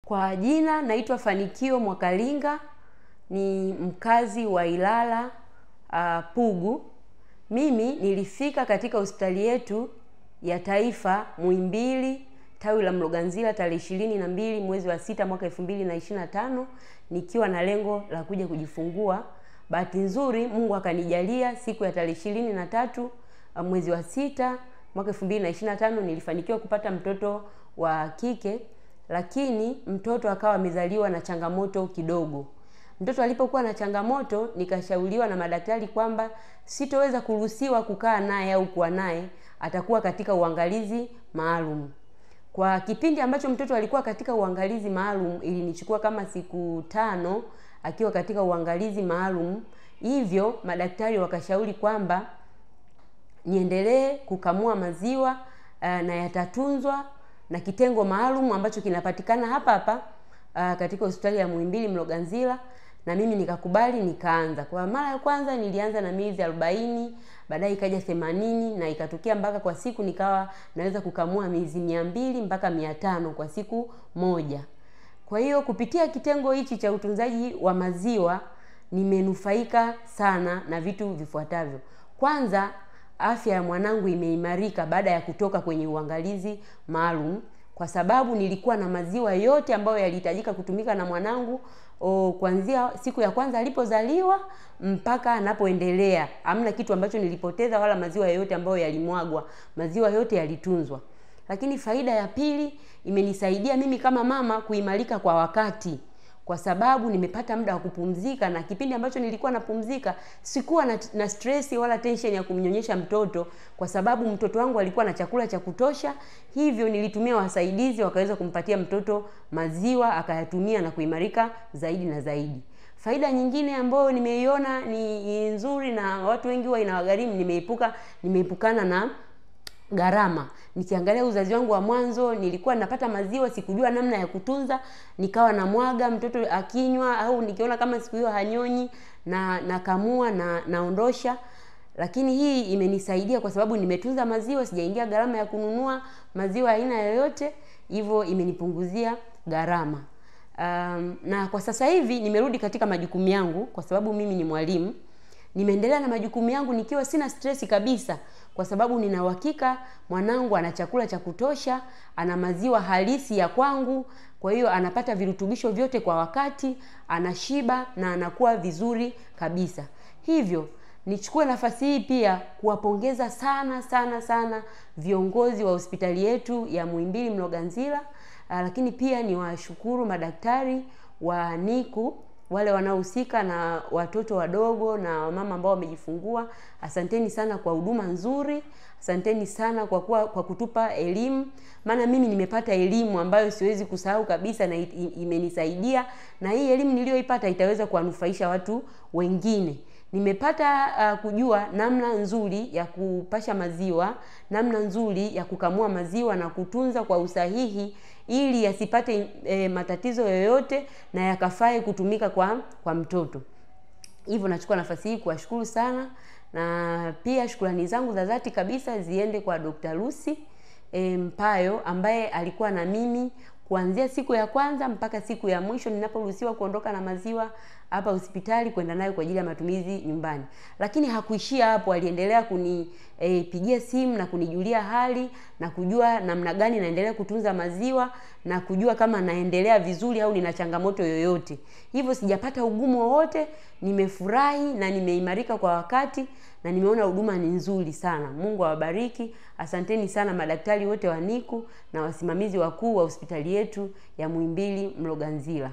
Kwa jina naitwa Fanikio Mwakalinga, ni mkazi wa Ilala Pugu. Mimi nilifika katika hospitali yetu ya taifa Muhimbili tawi la Mloganzila tarehe 22 mwezi wa 6 mwaka 2025 nikiwa na lengo la kuja kujifungua. Bahati nzuri Mungu akanijalia siku ya tarehe 23 mwezi wa 6 mwaka 2025 nilifanikiwa kupata mtoto wa kike, lakini mtoto akawa amezaliwa na changamoto kidogo. Mtoto alipokuwa na changamoto, nikashauriwa na madaktari kwamba sitoweza kuruhusiwa kukaa naye au kuwa naye, atakuwa katika uangalizi maalum. Kwa kipindi ambacho mtoto alikuwa katika uangalizi maalum, ilinichukua kama siku 5 akiwa katika uangalizi maalum. Hivyo madaktari wakashauri kwamba niendelee kukamua maziwa na yatatunzwa na kitengo maalum ambacho kinapatikana hapa katika hospitali ya Muhimbili Mloganzila, na mimi nikakubali nikaanza. Kwa mara ya kwanza nilianza na miezi 40, baadaye ikaja 80 na ikatokea mpaka kwa siku nikawa naweza kukamua miezi 200 mpaka 500 kwa siku moja. Kwa hiyo kupitia kitengo hichi cha utunzaji wa maziwa nimenufaika sana na vitu vifuatavyo. Kwanza, afya ya mwanangu imeimarika baada ya kutoka kwenye uangalizi maalum, kwa sababu nilikuwa na maziwa yote ambayo yalihitajika kutumika na mwanangu kuanzia siku ya kwanza alipozaliwa mpaka anapoendelea. Hamna kitu ambacho nilipoteza wala maziwa yote ambayo yalimwagwa. Maziwa yote yalitunzwa. Lakini faida ya pili, imenisaidia mimi kama mama kuimarika kwa wakati, kwa sababu nimepata muda wa kupumzika, na kipindi ambacho nilikuwa napumzika sikuwa na stress wala tension ya kumnyonyesha mtoto, kwa sababu mtoto wangu alikuwa na chakula cha kutosha. Hivyo nilitumia wasaidizi wakaweza kumpatia mtoto maziwa akayatumia na kuimarika zaidi na zaidi. Faida nyingine ambayo nimeiona ni nzuri na watu wengi huwa inawagharimu, nimeepukana na gharama. Nikiangalia uzazi wangu wa mwanzo, nilikuwa napata maziwa, sikujua namna ya kutunza, nikawa na mwaga mtoto akinywa, au nikiona kama siku hiyo hanyonyi na nakamua na naondosha. Lakini hii imenisaidia kwa sababu nimetunza maziwa, sijaingia gharama ya kununua maziwa aina yoyote, hivyo imenipunguzia gharama. Na kwa sasa hivi nimerudi katika majukumu yangu, kwa sababu mimi ni mwalimu. Nimeendelea na majukumu yangu nikiwa sina stress kabisa, kwa sababu nina uhakika mwanangu ana chakula cha kutosha, ana maziwa halisi ya kwangu, kwa hiyo anapata virutubisho vyote kwa wakati, anashiba na anakuwa vizuri kabisa. Hivyo nichukue nafasi hii pia kuwapongeza sana viongozi wa hospitali yetu ya Muhimbili Mloganzila, lakini pia niwashukuru madaktari wa NICU, wale wanaohusika na watoto wadogo na mama ambao wamejifungua. Asanteni sana kwa huduma nzuri. Asanteni sana kwa kutupa elimu, maana mimi nimepata elimu ambayo siwezi kusahau kabisa na imenisaidia, na hii elimu niliyoipata itaweza kuwanufaisha watu wengine. Nimepata kujua namna nzuri ya kupasha maziwa, namna nzuri ya kukamua maziwa na kutunza kwa usahihi, ili yasipate matatizo yoyote na yakafae kutumika kwa mtoto. Hivyo nachukua nafasi hii kuwashukuru sana, na pia shukrani zangu za dhati kabisa ziende kwa Dr. Lucy Mpayo, ambaye alikuwa na mimi kuanzia siku ya kwanza mpaka siku ya mwisho ninaporuhusiwa kuondoka na maziwa hapa hospitali kwenda nayo kwa ajili ya matumizi nyumbani. Lakini hakuishia hapo, aliendelea kunipigia simu na kunijulia hali na kujua namna gani naendelea kutunza maziwa na kujua kama naendelea vizuri au nina changamoto yoyote. Hivyo sijapata ugumu wowote, nimefurahi na nimeimarika kwa wakati, na nimeona huduma ni nzuri sana. Mungu awabariki. Asanteni sana madaktari wote wa NICU na wasimamizi wakuu wa hospitali yetu ya Muhimbili Mloganzila.